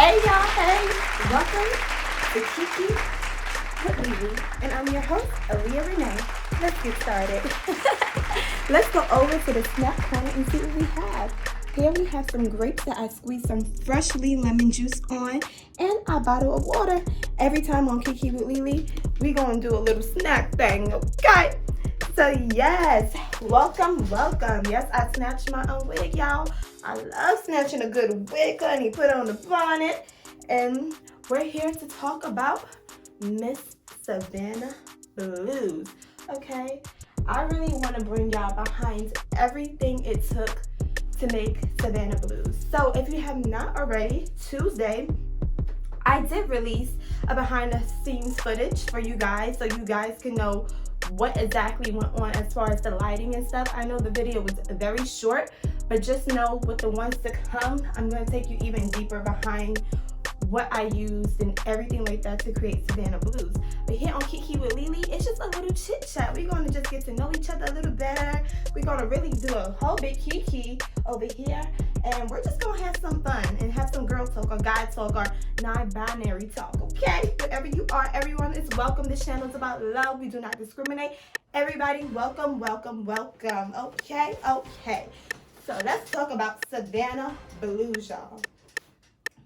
Hey y'all, hey! Welcome to Kiki with LELE, and I'm your host, Aaliyah Renee. Let's get started. Let's go over to the snack corner and see what we have. Here we have some grapes that I squeezed some freshly lemon juice on and a bottle of water. Every time on Kiki with LELE, we gonna do a little snack thing, okay? So yes, welcome. Yes, I snatched my own wig, y'all. I love snatching a good wig, honey. Put on the bonnet. And we're here to talk about Miss Savannah Blues, okay? I really want to bring y'all behind everything it took to make Savannah Blues. So if you have not already, Tuesday, I did release a behind the scenes footage for you guys so you guys can know what exactly went on as far as the lighting and stuff. I know the video was very short, but just know with the ones to come, I'm going to take you even deeper behind what I used and everything like that to create Savannah Blues. But here on Kiki with LELE, it's just a little chit chat. We're going to just get to know each other a little better. We're going to really do a whole big Kiki over here, and we're just going to have some fun and have some girl talk or guy talk or non-binary talk, okay? Whatever you are, everyone is welcome. This channel is about love. We do not discriminate. Everybody, welcome. Okay. So let's talk about Savannah Blues, y'all.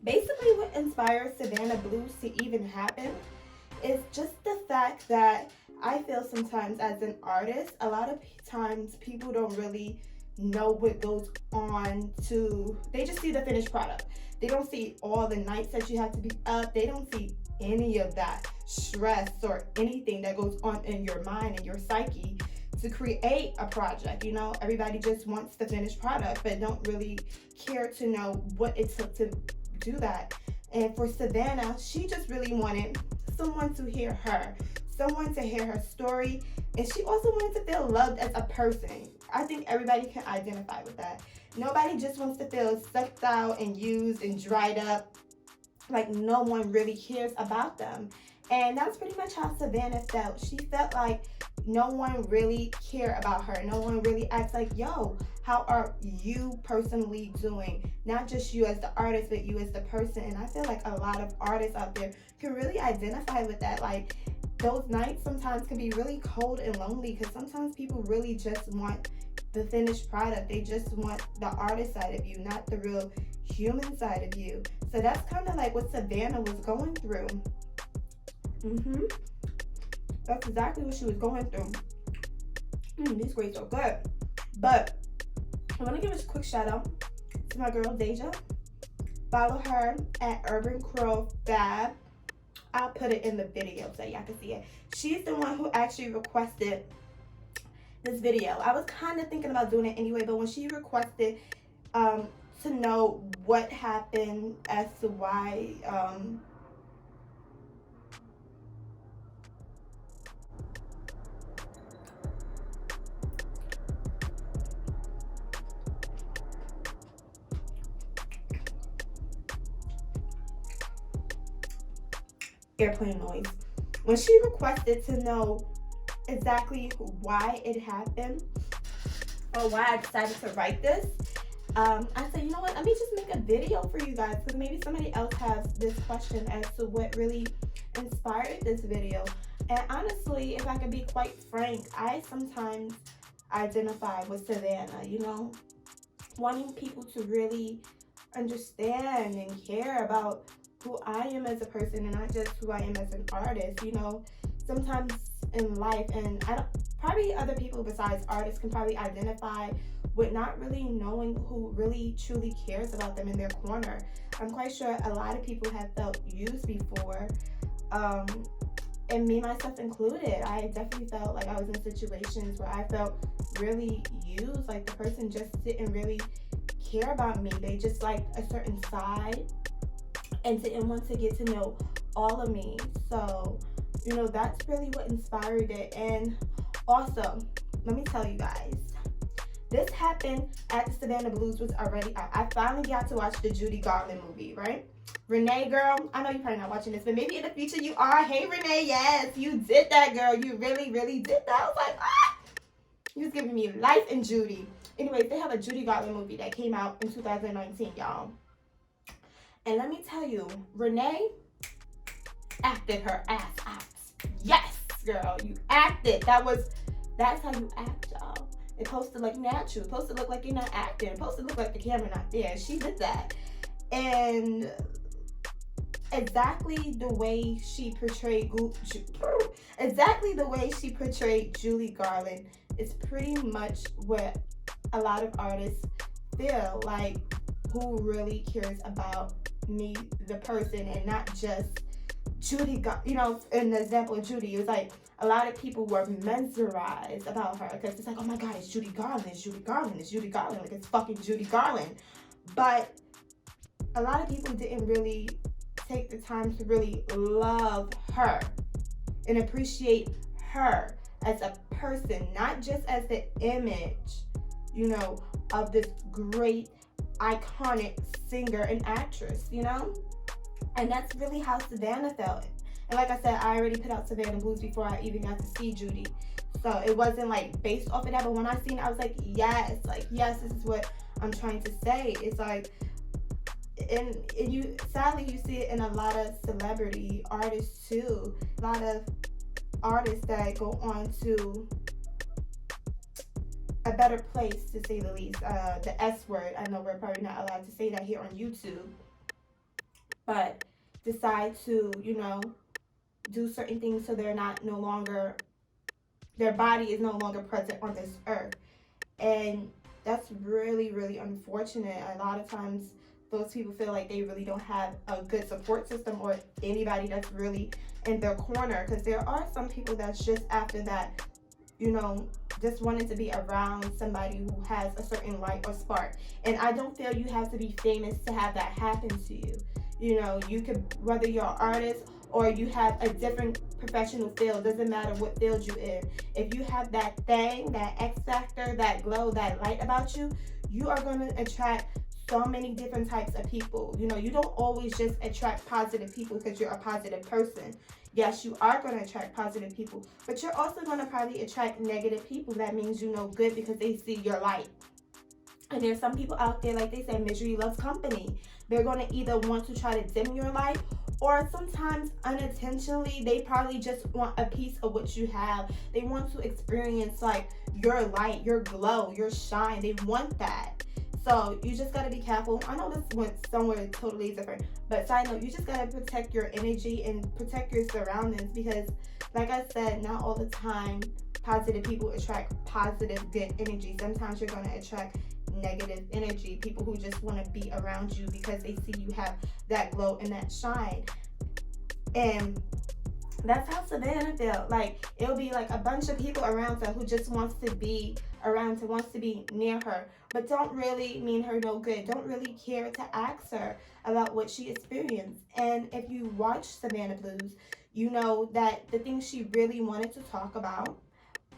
Basically, what inspired Savannah Blues to even happen is just the fact that I feel sometimes as an artist, a lot of times people don't really know what goes on they just see the finished product. They don't see all the nights that you have to be up. They don't see any of that stress or anything that goes on in your mind and your psyche to create a project. You know, everybody just wants the finished product, but don't really care to know what it took to do that. And for Savannah, she just really wanted someone to hear her, someone to hear her story, and she also wanted to feel loved as a person. I think everybody can identify with that. Nobody just wants to feel sucked out and used and dried up, like no one really cares about them. And that's pretty much how Savannah felt. She felt like no one really cared about her. No one really asked like, yo, how are you personally doing? Not just you as the artist, but you as the person. And I feel like a lot of artists out there can really identify with that. Like, those nights sometimes can be really cold and lonely because sometimes people really just want the finished product. They just want the artist side of you, not the real human side of you. So that's kind of like what Savannah was going through. That's exactly what she was going through. These grapes are good. But I want to give a quick shout out to my girl Deja. Follow her at Urban Crow Fab. I'll put it in the video so y'all can see it. She's the one who actually requested this video. I was kind of thinking about doing it anyway, but when she requested to know what happened as to why airplane noise. When she requested to know exactly why it happened or why I decided to write this, I said, you know what, let me just make a video for you guys because maybe somebody else has this question as to what really inspired this video. And honestly, if I can be quite frank, I sometimes identify with Savannah, you know, wanting people to really understand and care about who I am as a person and not just who I am as an artist. You know, sometimes in life, and probably other people besides artists can probably identify with not really knowing who really truly cares about them in their corner. I'm quite sure a lot of people have felt used before, and me myself included. I definitely felt like I was in situations where I felt really used, like the person just didn't really care about me. They just liked a certain side and didn't want to get to know all of me. So, you know, that's really what inspired it. And also, let me tell you guys, this happened after Savannah Blues was already out. I finally got to watch the Judy Garland movie, right? Renee, girl, I know you're probably not watching this, but maybe in the future you are. Hey, Renee, yes, you did that, girl. You really, really did that. I was like, you was giving me life in Judy. Anyways, they have a Judy Garland movie that came out in 2019, y'all. And let me tell you, Renee acted her ass out. Yes, girl, you acted. That's how you act, y'all. It's supposed to look natural. It's supposed to look like you're not acting. It's supposed to look like the camera not there. She did that. And exactly the way she portrayed Judy Garland is pretty much what a lot of artists feel like, who really cares about me, the person, and not just Judy Garland. You know, in the example of Judy, it was like a lot of people were mesmerized about her because it's like, oh my God, it's Judy Garland, it's Judy Garland, it's Judy Garland, like it's fucking Judy Garland. But a lot of people didn't really take the time to really love her and appreciate her as a person, not just as the image, you know, of this great, iconic singer and actress, you know? And that's really how Savannah felt. And like I said, I already put out Savannah Blues before I even got to see Judy. So it wasn't like based off of that, but when I seen it, I was like, yes, this is what I'm trying to say. It's like, and you, sadly, you see it in a lot of celebrity artists too. A lot of artists that go on to a better place, to say the least. The S word, I know we're probably not allowed to say that here on YouTube, but decide to, you know, do certain things so their body is no longer present on this earth. And that's really, really unfortunate. A lot of times those people feel like they really don't have a good support system or anybody that's really in their corner, because there are some people that's just after that, you know, just wanting to be around somebody who has a certain light or spark. And I don't feel you have to be famous to have that happen to you. You know, you could, whether you're an artist or you have a different professional field, doesn't matter what field you're in. If you have that thing, that X factor, that glow, that light about you, you are going to attract so many different types of people. You know, you don't always just attract positive people because you're a positive person. Yes, you are going to attract positive people, but you're also going to probably attract negative people. That means you know good because they see your light. And there's some people out there, like they say, misery loves company. They're going to either want to try to dim your light, or sometimes unintentionally, they probably just want a piece of what you have. They want to experience like your light, your glow, your shine. They want that. So you just got to be careful. I know this went somewhere totally different, but side note, you just got to protect your energy and protect your surroundings, because like I said, not all the time positive people attract positive, good energy. Sometimes you're going to attract negative energy, people who just want to be around you because they see you have that glow and that shine. And that's how Savannah felt. Like, it'll be like a bunch of people around her who just wants to be around her, wants to be near her, but don't really mean her no good, don't really care to ask her about what she experienced. And if you watch Savannah Blues, you know that the thing she really wanted to talk about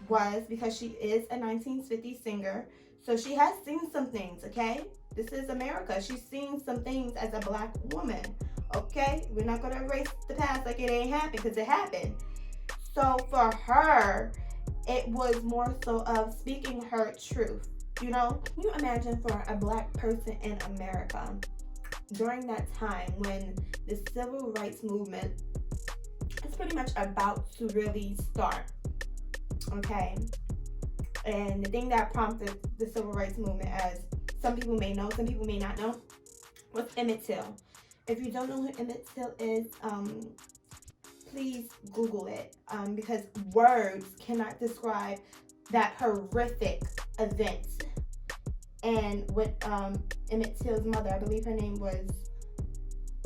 was, because she is a 1950s singer, so she has seen some things, okay? This is America. She's seen some things as a black woman, okay? We're not going to erase the past like it ain't happened, because it happened. So for her, it was more so of speaking her truth, you know? Can you imagine for a black person in America during that time when the civil rights movement is pretty much about to really start, okay? And the thing that prompted the civil rights movement, as some people may know, some people may not know, was Emmett Till. If you don't know who Emmett Till is, please Google it, because words cannot describe that horrific event. And with Emmett Till's mother, I believe her name was,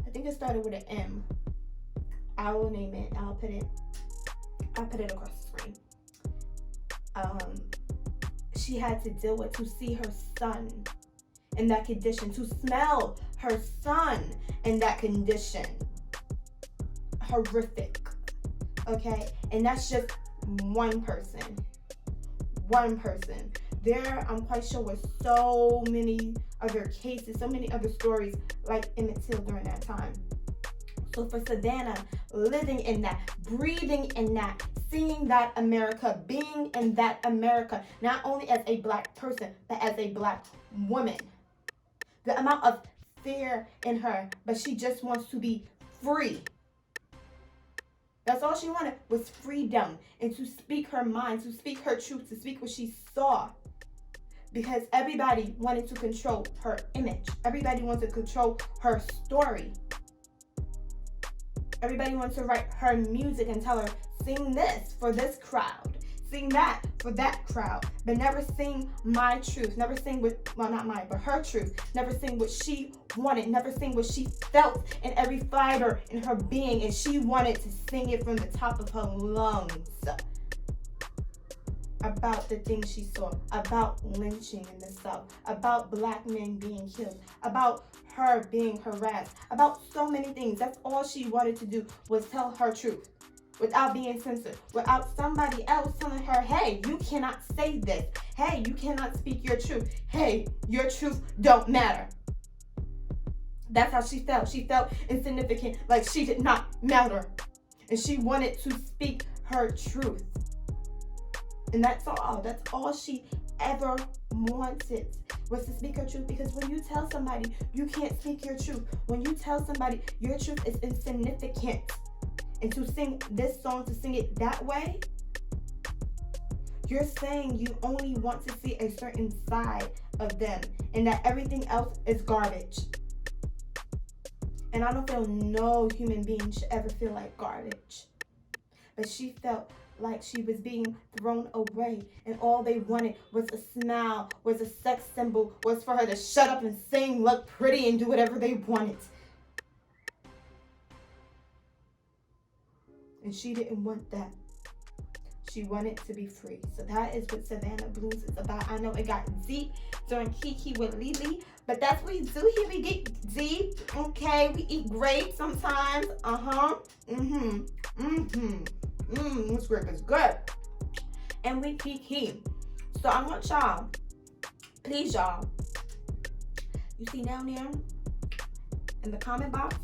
I think it started with an M. I will name it. I'll put it across the screen. She had to deal with, to see her son in that condition, to smell her son in that condition. Horrific, okay? And that's just one person. There, I'm quite sure, was so many other cases, so many other stories like Emmett Till during that time. So for Savannah, living in that, breathing in that, seeing that America, being in that America, not only as a black person, but as a black woman, the amount of fear in her, but she just wants to be free. That's all she wanted was freedom and to speak her mind, to speak her truth, to speak what she saw. Because everybody wanted to control her image. Everybody wanted to control her story. Everybody wanted to write her music and tell her, sing this for this crowd. Sing that for that crowd. But never sing my truth. Never sing what, well, not mine, but her truth. Never sing what she wanted. Never sing what she felt in every fiber in her being. And she wanted to sing it from the top of her lungs. About the things she saw, about lynching in the South, about black men being killed, about her being harassed, about so many things. That's all she wanted to do was tell her truth without being censored, without somebody else telling her, hey, you cannot say this. Hey, you cannot speak your truth. Hey, your truth don't matter. That's how she felt. She felt insignificant, like she did not matter. And she wanted to speak her truth. And that's all she ever wanted was to speak her truth. Because when you tell somebody you can't speak your truth, when you tell somebody your truth is insignificant, and to sing this song, to sing it that way, you're saying you only want to see a certain side of them and that everything else is garbage. And I don't feel no human being should ever feel like garbage. But she felt like she was being thrown away, and all they wanted was a smile, was a sex symbol, was for her to shut up and sing, look pretty, and do whatever they wanted. And she didn't want that. She wanted to be free. So that is what Savannah Blues is about. I know it got deep during Kiki with LELE, but that's what we do here. We get deep, okay? We eat grapes sometimes. This grape is good. And we Kiki. So I want y'all, please y'all, you see down there in the comment box,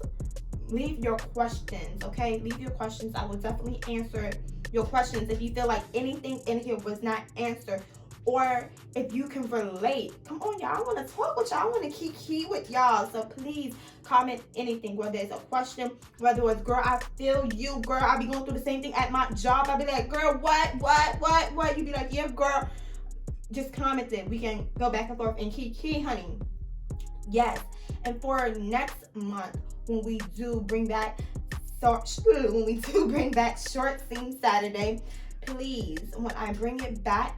leave your questions, okay? Leave your questions. I will definitely answer your questions if you feel like anything in here was not answered, or if you can relate. Come on, y'all. I want to talk with y'all. I want to Kiki with y'all. So please comment anything, whether it's a question, whether it's, girl, I feel you, girl, I be going through the same thing at my job. I be like, girl, what? You be like, yeah, girl. Just comment it. We can go back and forth and Kiki, honey. Yes. And for next month, when we do bring back Short Scene Saturday, please, when I bring it back,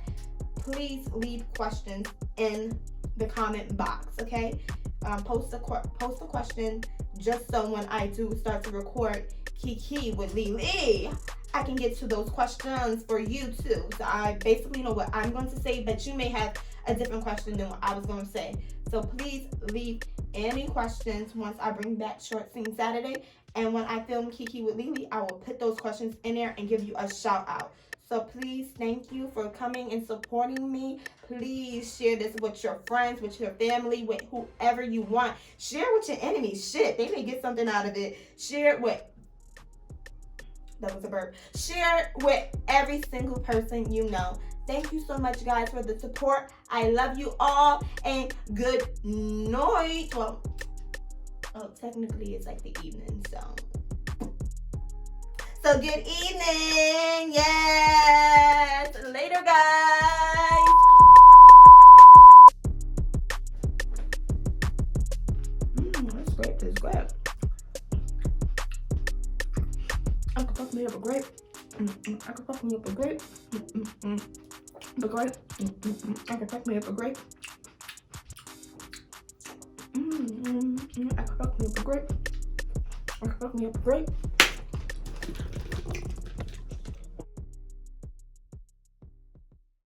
please leave questions in the comment box, okay? Post a question just so when I do start to record Kiki with LELE, I can get to those questions for you too. So I basically know what I'm going to say, but you may have a different question than what I was going to say. So please leave any questions once I bring back Short Scene Saturday. And when I film Kiki with LELE, I will put those questions in there and give you a shout out. So please, thank you for coming and supporting me. Please share this with your friends, with your family, with whoever you want. Share with your enemies. Shit, they may get something out of it. Share it with, that was a burp. Share it with every single person you know. Thank you so much, guys, for the support. I love you all, and good night. Well, technically it's like the evening, so good evening. Yes. Later, guys. That's great. That's great. I could fuck me up a grape. I could fuck me up a grape. The grape. I could fuck me up a grape. I could fuck me up a grape. I could fuck me up a grape.